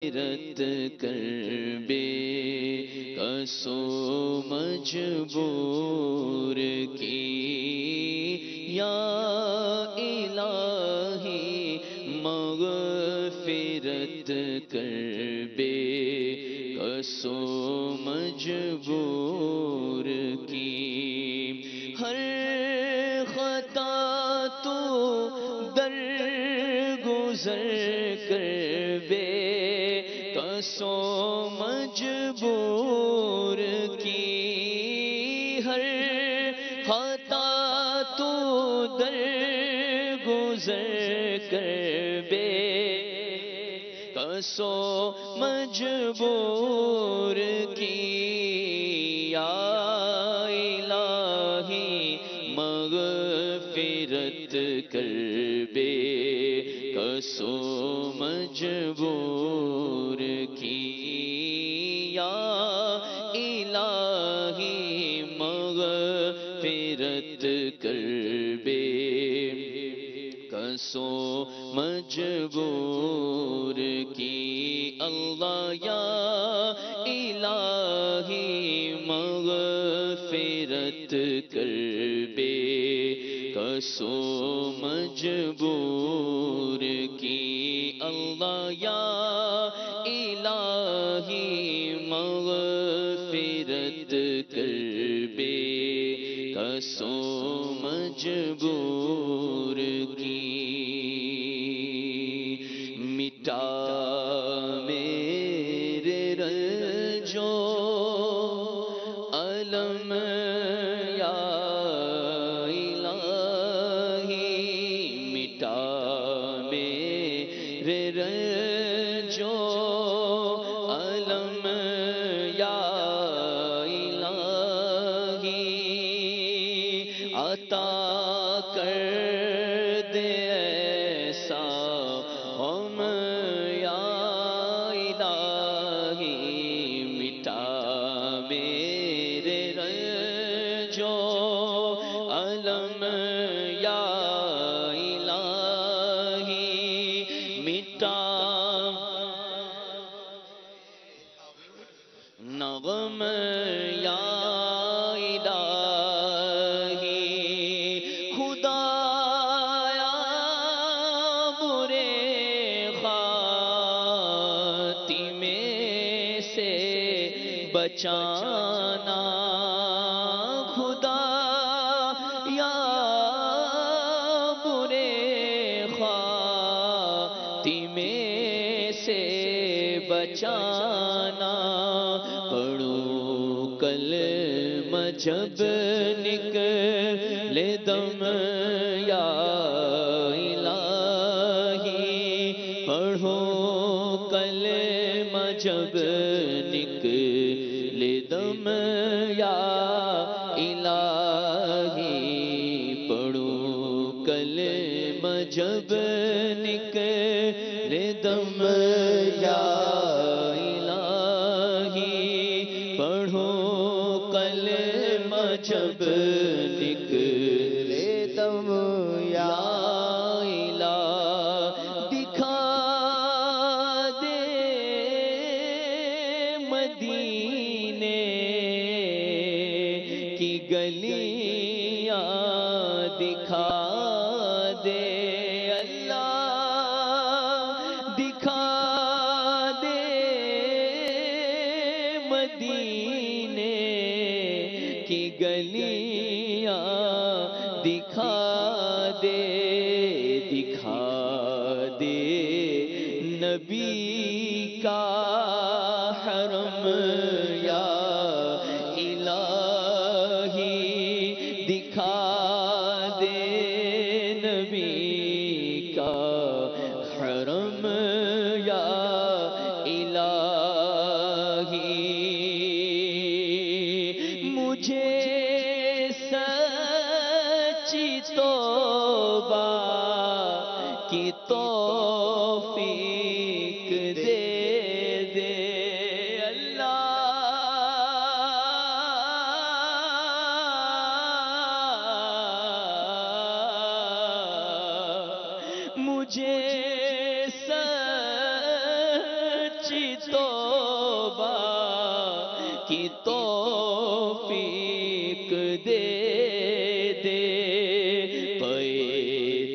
رت کر بے کسو مجبور کی یا الہی مغفرت کر بے کسو مجبور کی ہر خطا تو در گزر کر بے کسو مجبور کی ہر خطا تو در گزر کر بے کسو مجبور کی یا الہی مغفرت کر بے کسو مجبور کی یا الہی مغفرت کر بے کسو مجبور کی اللہ یا الہی مغفرت کر بے کسو مجبور کی اللہ یا الہی مغفرت کر بے کسو مجبور کی مٹا میرے رنجو علم یا الہی مٹا میرے رنجو علم یا الہی عطا کر دے ایسا ہم یا الہی مٹا میرے رنجو علم یا الہی مٹا نغم یا الہی خدایا برے خاتمے سے بچانا خدا یا برے خاتمے سے بچانا پڑھو کلمہ جب نکلے دم یا الہی پڑھو کلمہ جب نکلے دم یا الہی پڑھو کلمہ جب نکلے دم یا الہی پڑھو کلمہ جب نکلے دم یا الہ دکھا دے مدینے کی گلیاں دکھا دے اللہ دکھا دے مدینے کی گلیاں دکھا دے نبی کا حرم یا الہی دکھا دے نبی کا حرم یا الہی مجھے سچی توبہ کی توفیق دے دے اللہ مجھے سچ سچی توبہ کی توفیق دے دے پے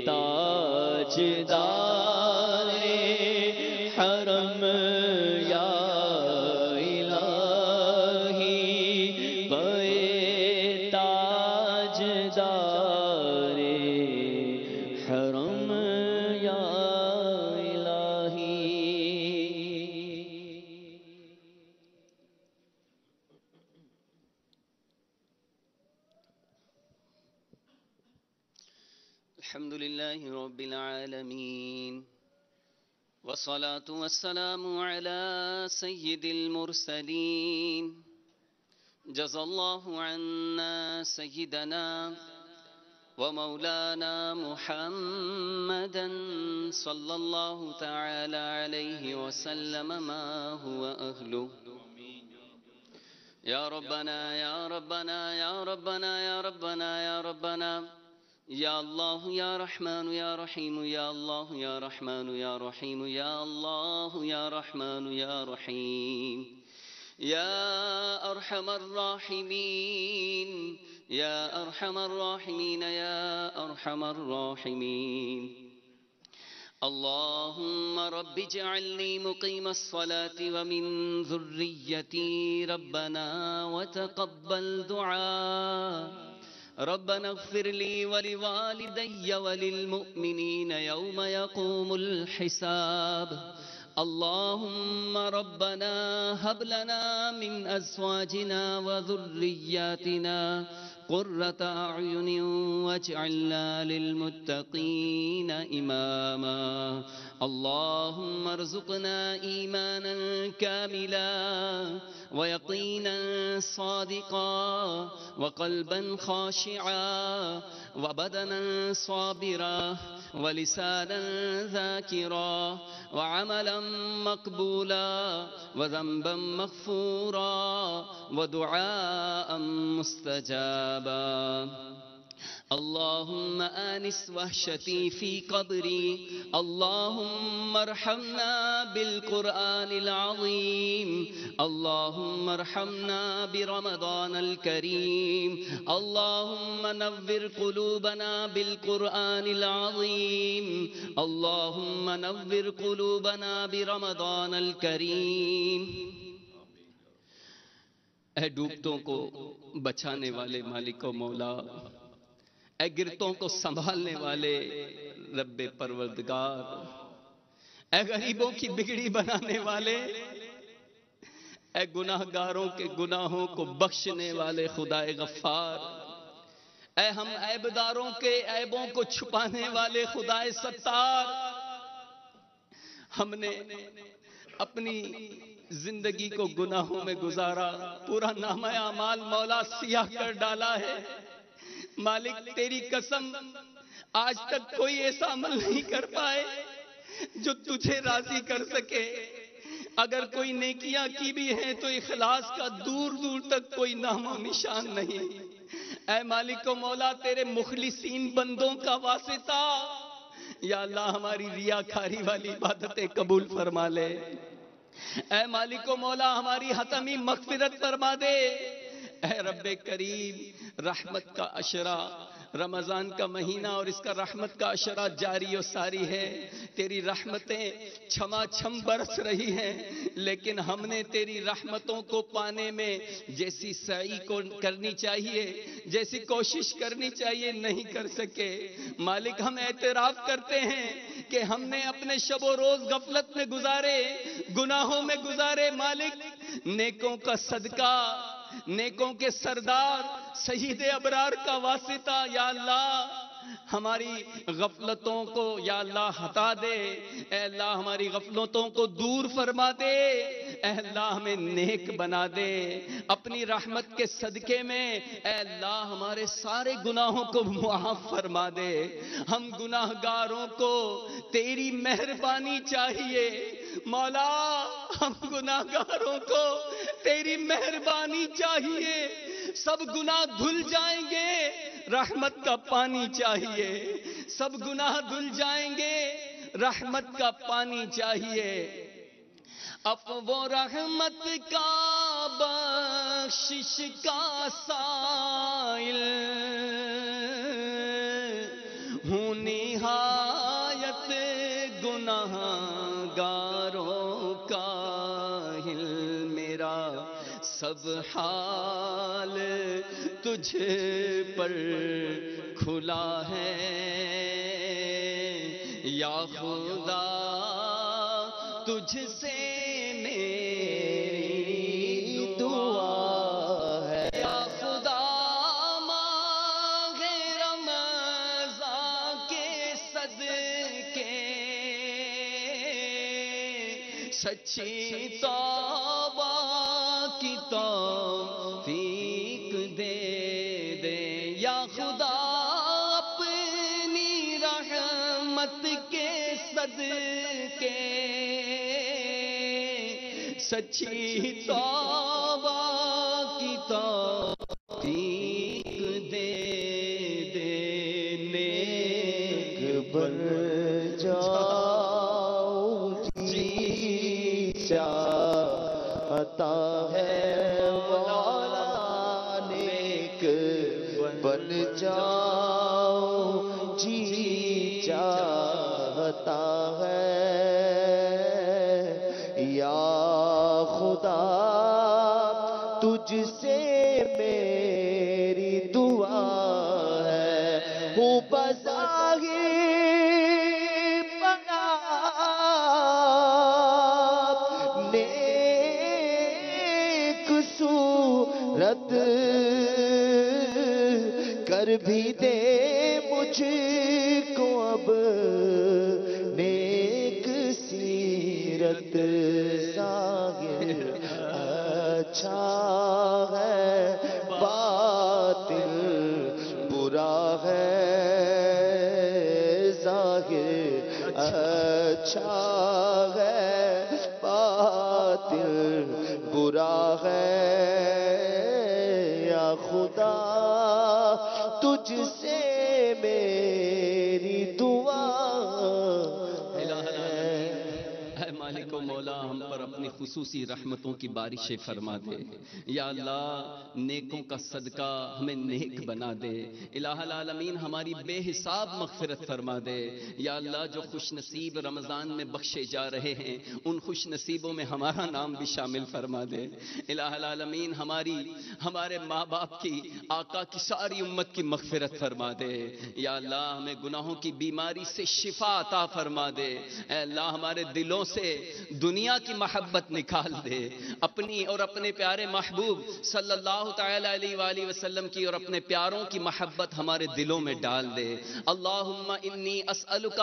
تاجدار حرم یا الہی پے تاجدار حرم یا الہی. الحمد لله رب العالمين والصلاة والسلام على سيد المرسلين جزى الله عنا سيدنا ومولانا محمدا صلى الله تعالى عليه وسلم ما هو أهله. يا ربنا يا ربنا يا ربنا يا ربنا يا ربنا يا الله يا رحمن يا رحيم يا الله يا رحمن يا رحيم يا الله يا رحمن يا رحيم يا أرحم الراحمين يا أرحم الراحمين يا أرحم الراحمين. اللهم رب اجعلني مقيم الصلاة ومن ذريتي ربنا وتقبل دعاء. ربنا اغفر لي ولوالدي وللمؤمنين يوم يقوم الحساب. اللهم ربنا هب لنا من أزواجنا وذرياتنا قرة أعين واجعلنا للمتقين إماما. اللهم ارزقنا إيمانا كاملا ويقينا صادقا وقلبا خاشعا وبدنا صابرا ولسانا ذاكرا وعملا مقبولا وذنبا مغفورا ودعاء مستجابا. اللهم آنس وحشتي في قبري. اللهم ارحمنا بالقرآن العظيم. اللهم ارحمنا برمضان الكريم. اللهم نور قلوبنا بالقرآن العظيم. اللهم نور قلوبنا برمضان الكريم. اے ڈوبتوں کو بچانے والے مالک و مولا، اے گرتوں کو سنبھالنے والے رب پروردگار، اے غریبوں کی بگڑی بنانے والے، اے گناہگاروں کے گناہوں کو بخشنے والے خدائے غفار، اے ہم عیبداروں کے عیبوں کو چھپانے والے خدائے ستار. ہم نے اپنی زندگی کو گناہوں میں گزارا، پورا نامہ اعمال مولا سیاہ کر ڈالا ہے. مالک تیری قسم آج تک کوئی ایسا عمل نہیں کر پائے جو تجھے راضی کر سکے. اگر کوئی نیکیاں کی بھی ہیں تو اخلاص کا دور دور تک کوئی نام و نشان نہیں. اے مالک و مولا، تیرے مخلصین بندوں کا واسطہ یا اللہ ہماری ریاکاری والی عبادتیں قبول فرما لے. اے مالک و مولا ہماری حتمی مغفرت فرما دے. اے رب کریم، رحمت کا عشرہ، رمضان کا مہینہ اور اس کا رحمت کا عشرہ جاری و ساری ہے. تیری رحمتیں چھما چھم برس رہی ہیں، لیکن ہم نے تیری رحمتوں کو پانے میں جیسی سعی کو کرنی چاہیے، جیسی کوشش کرنی چاہیے نہیں کر سکے. مالک ہم اعتراف کرتے ہیں کہ ہم نے اپنے شب و روز غفلت میں گزارے، گناہوں میں گزارے. مالک نیکوں کا صدقہ، نیکوں کے سردار سید ابرار کا واسطہ یا اللہ ہماری غفلتوں کو یا اللہ ہٹا دے. اے اللہ ہماری غفلتوں کو دور فرما دے. اے اللہ ہمیں نیک بنا دے اپنی رحمت کے صدقے میں. اے اللہ ہمارے سارے گناہوں کو معاف فرما دے. ہم گناہگاروں کو تیری مہربانی چاہیے مولا، ہم گناہگاروں کو تیری مہربانی چاہیے. سب گناہ دھل جائیں گے، رحمت کا پانی چاہیے. سب گناہ دھل جائیں گے، رحمت کا پانی چاہیے. افو رحمت کا بخشش کا سائل ہوں نہایت گناہ گاروں کا ہل میرا سب حال تجھ پر کھلا ہے یا خدا تجھ سے میری دعا ہے یا خدا ماہ رمضان کے صدقے سچی توبہ کی توفیق دے دے یا خدا اپنی رحمت کے صدقے سچی توبہ کی توفیق دے دے نیک بن جاؤ جی چاہتا ہے مولا نیک بن جاؤ جی چاہتا ہے یا خدا تجھ سے میری دعا ہے ہوں بظاہر بنا نیک صورت کر بھی دے مجھ کو اب نیک سیرت ظاہر اچھا ہے باطل برا ہے ظاہر اچھا ہے باطل برا ہے یا خدا تجھ سے میری دعا اے مالک و مولا ہم پر اپنی خصوصی رحمتوں کی بارشیں فرما دے یا اللہ نیکوں کا صدقہ ہمیں نیک بنا دے الہ العالمین ہماری بے حساب مغفرت فرما دے یا اللہ جو خوش نصیب رمضان میں بخشے جا رہے ہیں ان خوش نصیبوں میں ہمارا نام بھی شامل فرما دے الہ العالمین ہمارے ماں باپ کی آقا کی ساری امت کی مغفرت فرما دے یا اللہ ہمیں گناہوں کی بیماری سے شفا عطا فرما دے اے اللہ ہمارے دلوں سے دنیا کی محبت نکال دے اپنی اور اپنے پیارے محبوب صلی اللہ تعالی علیہ وآلہ وسلم کی اور اپنے پیاروں کی محبت ہمارے دلوں میں ڈال دے اللہم انی اسألک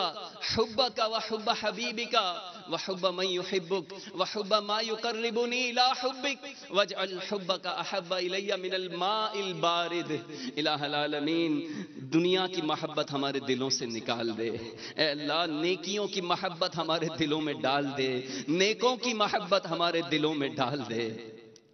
حبک وحب حبیبک وحب من يحبك وحب ما يقربني الى حبك واجعل حبك احب الي من الماء البارد الہ العالمین دنیا کی محبت ہمارے دلوں سے نکال دے اے اللہ نیکیوں کی محبت ہمارے دلوں میں ڈال دے نیکوں کی محبت ہمارے دلوں میں ڈال دے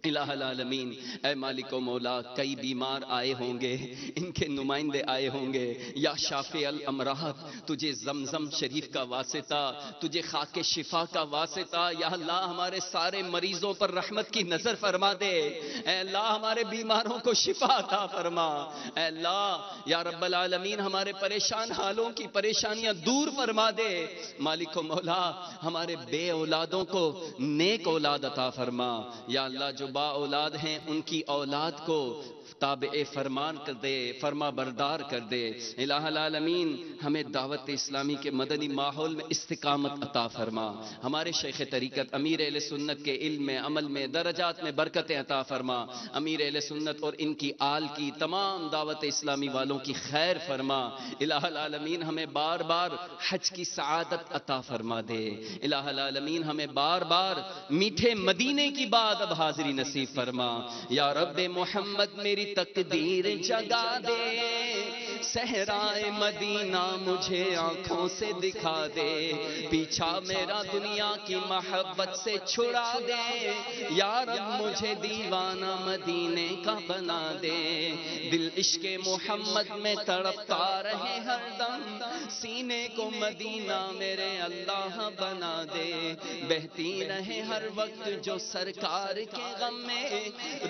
الہ العالمین اے مالک و مولا کئی بیمار آئے ہوں گے ان کے نمائندے آئے ہوں گے یا شافع الامراض تجھے زمزم شریف کا واسطہ تجھے خاک شفا کا واسطہ یا اللہ ہمارے سارے مریضوں پر رحمت کی نظر فرما دے اے اللہ ہمارے بیماروں کو شفا عطا فرما اے اللہ یا رب العالمین ہمارے پریشان حالوں کی پریشانیاں دور فرما دے مالک و مولا ہمارے بے اولادوں کو نیک اولاد عطا فرما یا اللہ جو با اولاد ہیں ان کی اولاد کو تابع فرمان کر دے فرما بردار کر دے الہ العالمین ہمیں دعوت اسلامی کے مدنی ماحول میں استقامت عطا فرما ہمارے شیخ طریقت امیر اہل سنت کے علم میں عمل میں درجات میں برکتیں عطا فرما امیر اہل سنت اور ان کی آل کی تمام دعوت اسلامی والوں کی خیر فرما الہ العالمین ہمیں بار بار حج کی سعادت عطا فرما دے الہ العالمین ہمیں بار بار میٹھے مدینے کی بعد اب حاضری نصیب فرما یا رب محمد میری تقدیر جگا دے صحرائے مدینہ مجھے آنکھوں سے دکھا دے پیچھا میرا دنیا کی محبت سے چھڑا دے یا رب مجھے دیوانہ مدینے کا بنا دے دل عشق محمد میں تڑپتا رہے ہر دم سینے کو مدینہ میرے اللہ بنا دے، بہتی رہے ہر وقت جو سرکار کے غم میں،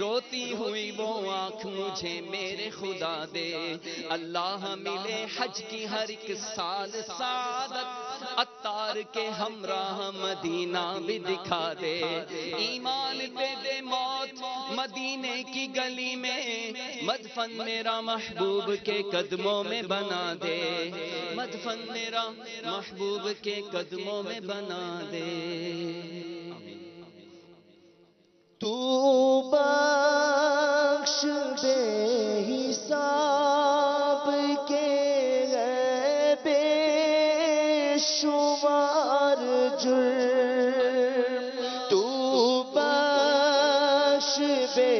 روتی ہوئی وہ آنکھ مجھے میرے خدا دے، اللہ ملے حج کی ہر ایک سال سعادت، عطار کے ہمراہ مدینہ بھی دکھا دے، ایمان دے دے موت مدینے کی گلی میں، مدفن میرا محبوب کے قدموں میں بنا دے، مدفن میرا محبوب کے قدموں میں بنا دے۔ تو بخش دے حساب کے ہے بے شمار جرم، تو بخش دے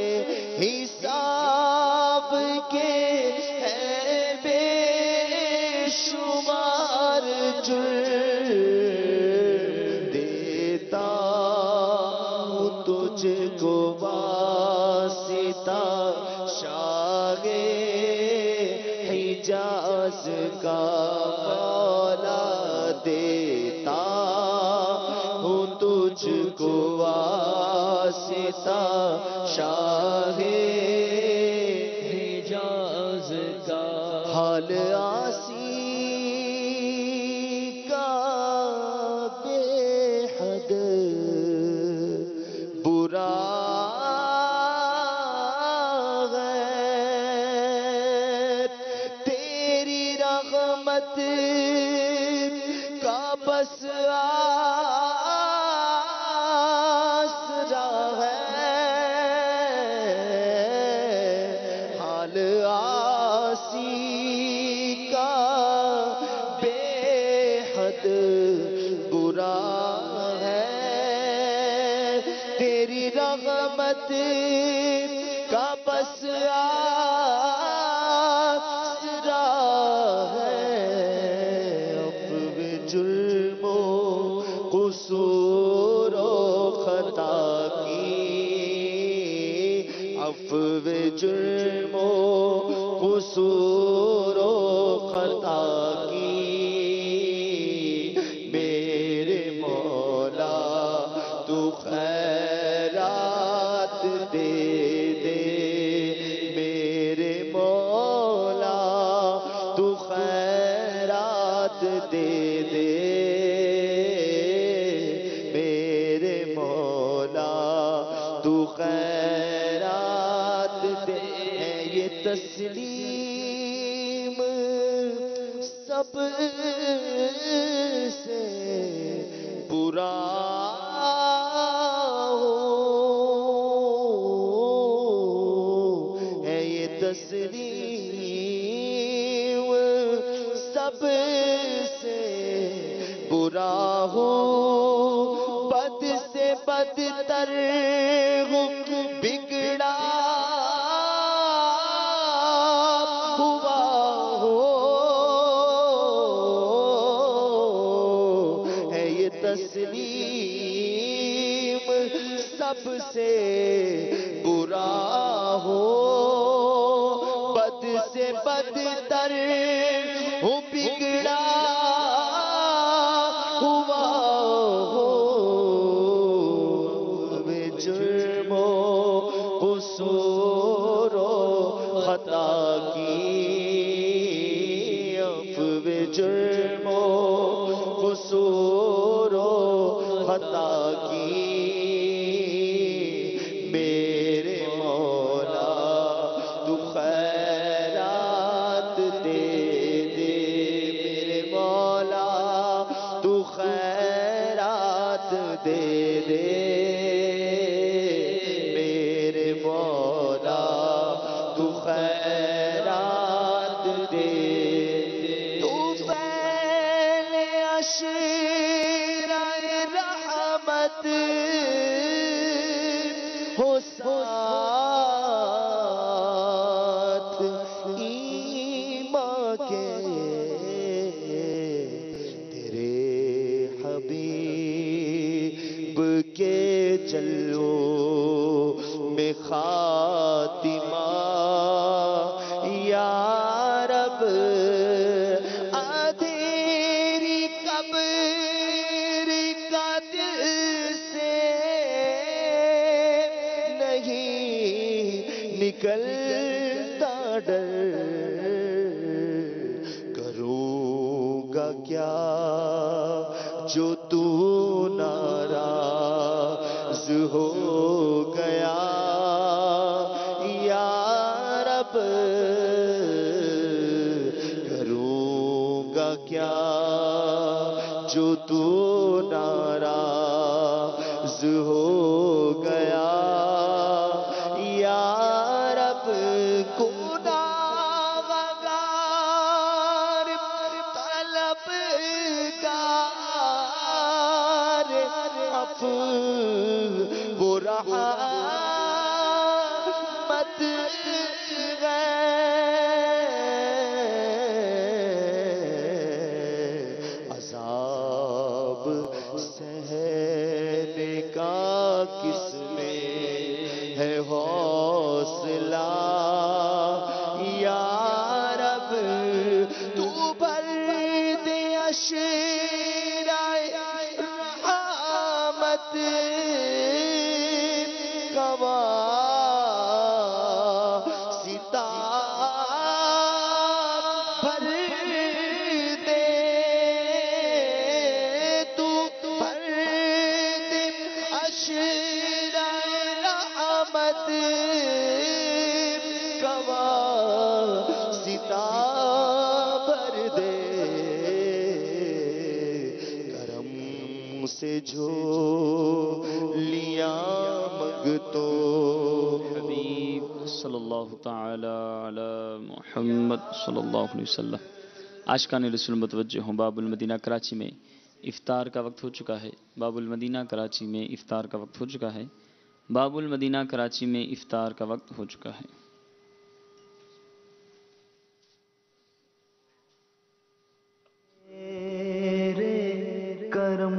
حساب کے ہے بے شمار جرم، دیتا ہوں تجھ کو واسطہ شاہ حجاز کا مولا، دیتا ہوں تجھ کو واسطہ شاہ حجاز کا، حال آسی کا بے حد برا ہے، تیری رحمت کا بس آسرا ہے، حال آسی کا بے حد برا ہے، تیری رحمت کا بس آسرا ہے، عفو جرم و قصور و خطا کی، عفو جرم و قصور و خطا کی، میرے مولا تو خیرات دے دے، میرے مولا تو خیرات دے دے، میرے مولا تو خیرات دے، ہے یہ تسلیم سب سے برا ہو، ہے یہ تسلیم سب سے برا ہو، بد سے بدتر ہوں، بگڑا ہوا ہو، ہے یہ تسلیم سب سے برا ہو، بد سے بدتر ہوں، بگڑا ہوا ہو، بے جرم و قصور و خطا کی، عفو جرم و قصور و خطا کی، میرے مولا تو خیرات دے دے، میرے مولا تو خیرات دے دے، میرے مولا تو خیرات دے دے، تو فیل عشیرہ رحمت ہو ساتھ ایمان کے، تیرے حبیب کے جلو میں خاتمہ، یا رب آدھے نکلتا ڈر کروں گا کیا جو تو ناراض ہو گیا یا رب کروں گا کیا جو تو ناراض ہو گیا یا رب گناہگار طلبگار عفو و رحمت عذاب سہنے کا کس میں ہے حوصلہ یا رب تو بھر دے اشرائے رحمت کا واسطہ بھر دے تو بھر دے اشرائے رحمت کا واسطہ بھر دے کرم سے جھولیاں منگتو حبیب صلی اللہ تعالی علی محمد صلی اللہ علیہ وسلم۔ عاشقان رسول متوجہ ہوں، باب المدینہ کراچی میں افطار کا وقت ہو چکا ہے۔ باب المدینہ کراچی میں افطار کا وقت ہو چکا ہے۔ باب المدینہ کراچی میں افطار کا وقت ہو چکا ہے۔ تیرے کرم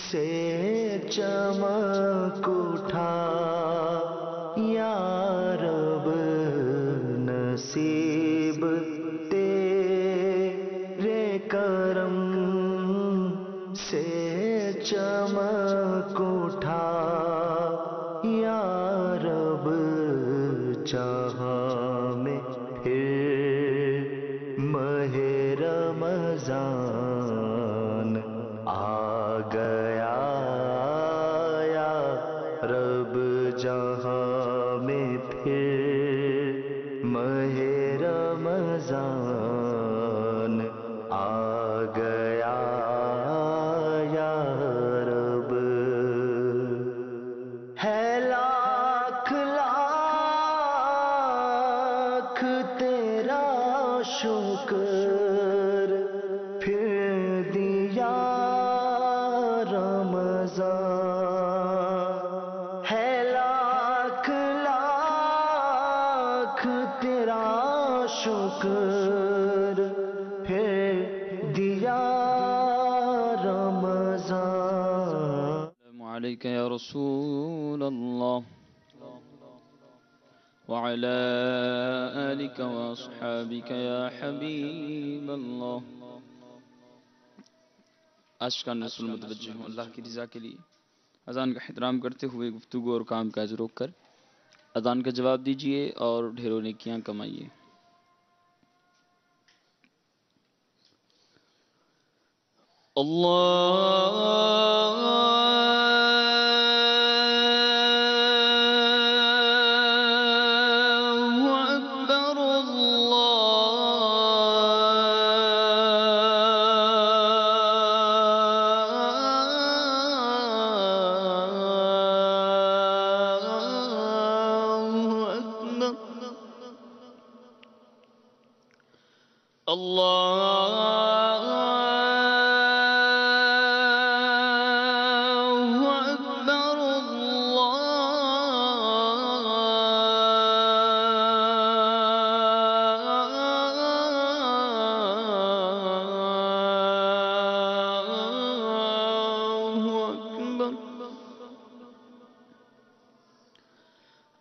سے چمک اٹھا یا رب نصیب تیرے کرم سے چمک اٹھا یا رب جہاں میں پھر ماہ رمضان آ گیا یا رب جہاں میں پھر ماہ رمضان آ گیا یا رب ہے لاکھ لاکھ تیرا شکر پھر دیا رمضان ہے لاکھ لاکھ تیرا شکر پھر دیا رمضان۔ السلام علیک یا رسول اللہ وعلى آلك واصحابك یا حبیب اللہ۔ عاشقان رسول متوجہ ہوں، اللہ کی رضا کے لیے اذان کا احترام کرتے ہوئے گفتگو اور کام کاج روک کر اذان کا جواب دیجیے اور ڈھیروں نیکیاں کمائیے۔ اللہ اکبر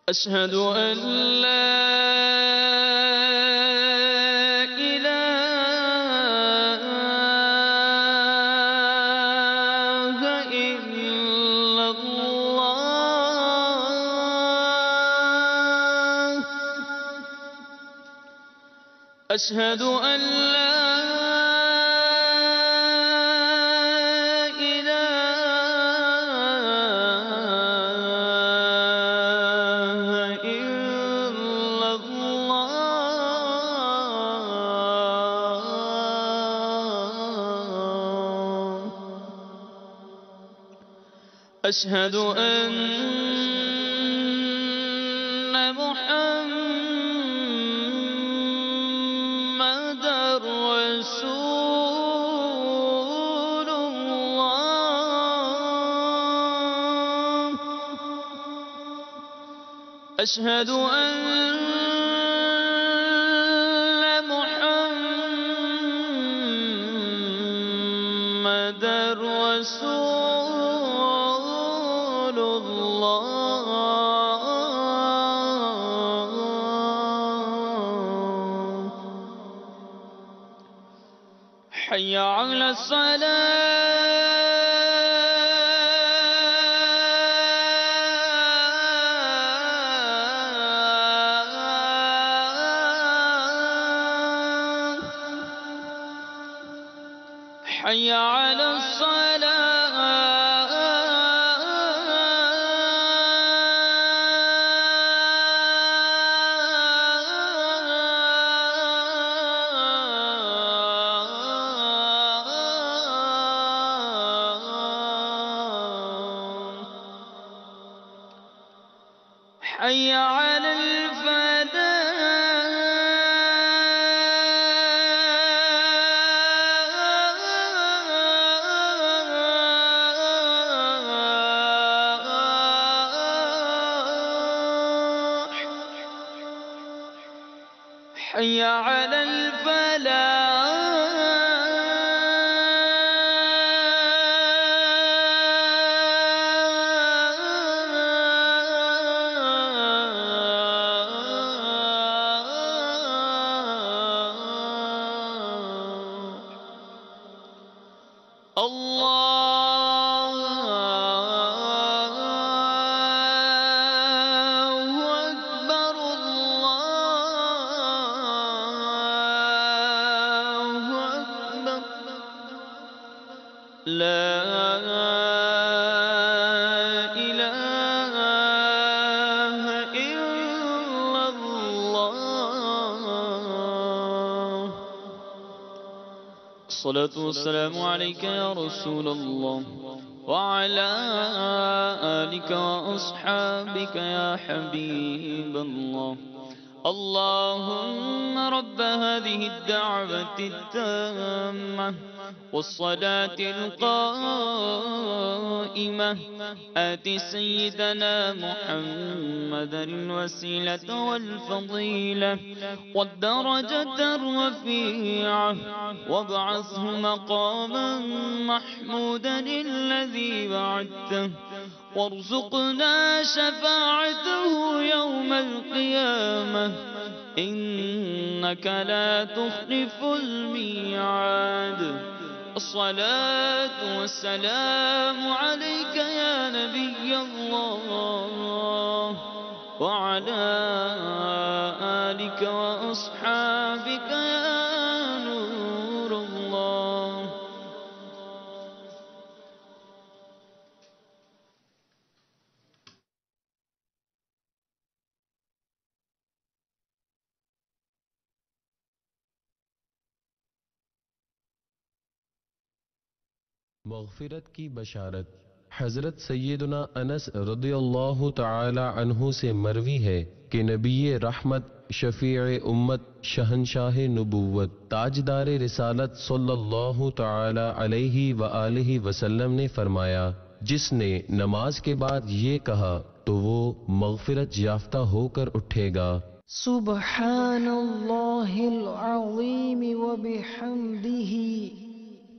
أشهد أن لا إله إلا الله أشهد أن لا إله إلا الله. أشهد أن رسول الله. أشهد أن محمدًا رسول الله. حي على الصلاة. حي على حي على الفلاح. حي على لا إله إلا الله. الصلاة والسلام عليك يا رسول الله وعلى آلك وأصحابك يا حبيب الله. اللهم رب هذه الدعوة التامة والصلاة القائمة آت سيدنا محمدا الوسيلة والفضيلة والدرجة الرفيعة وابعثه مقاما محمودا الذي وعدته وارزقنا شفاعته يوم القيامة إنك لا تخلف الميعاد. الصلاة والسلام عليك يا نبي الله وعلى آلك وأصحابك يا نور الله. مغفرت کی بشارت۔ حضرت سیدنا انس رضی اللہ تعالی عنہ سے مروی ہے کہ نبی رحمت، شفیع امت، شہنشاہ نبوت، تاجدار رسالت صلی اللہ تعالی علیہ وآلہ وسلم نے فرمایا، جس نے نماز کے بعد یہ کہا تو وہ مغفرت یافتہ ہو کر اٹھے گا۔ سبحان اللہ العظیم وبحمدہ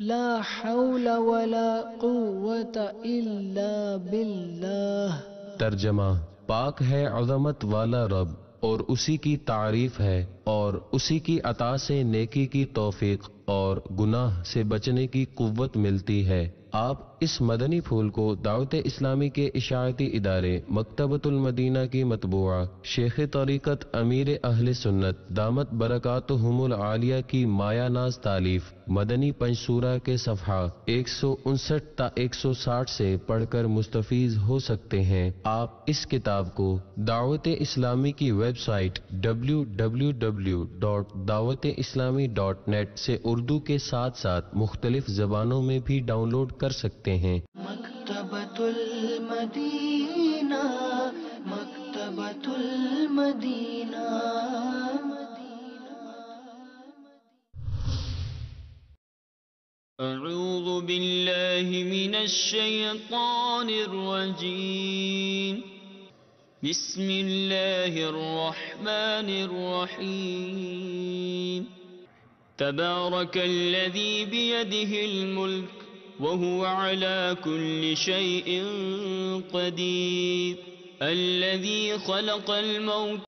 لا حول ولا قوة الا باللہ۔ ترجمہ: پاک ہے عظمت والا رب اور اسی کی تعریف ہے اور اسی کی عطا سے نیکی کی توفیق اور گناہ سے بچنے کی قوت ملتی ہے۔ آپ اس مدنی پھول کو دعوت اسلامی کے اشاعتی ادارے مکتبۃ المدینہ کی مطبوعہ شیخ طریقت امیر اہل سنت دامت برکاتہم العالیہ کی مایہ ناز تالیف مدنی پنجسورہ کے صفحہ 159 تا 160 سے پڑھ کر مستفیض ہو سکتے ہیں۔ آپ اس کتاب کو دعوت اسلامی کی ویب سائٹ www.dawateislami.net سے اردو کے ساتھ ساتھ مختلف زبانوں میں بھی ڈاؤن لوڈ کر سکتے ہیں۔ مکتبۃ المدینہ، مکتبۃ المدینہ۔ اعوذ باللہ من الشیطان الرجیم، بسم اللہ الرحمن الرحیم، تبارک الذی بیدہ الملک وهو على كل شيء قدير الذي خلق الموت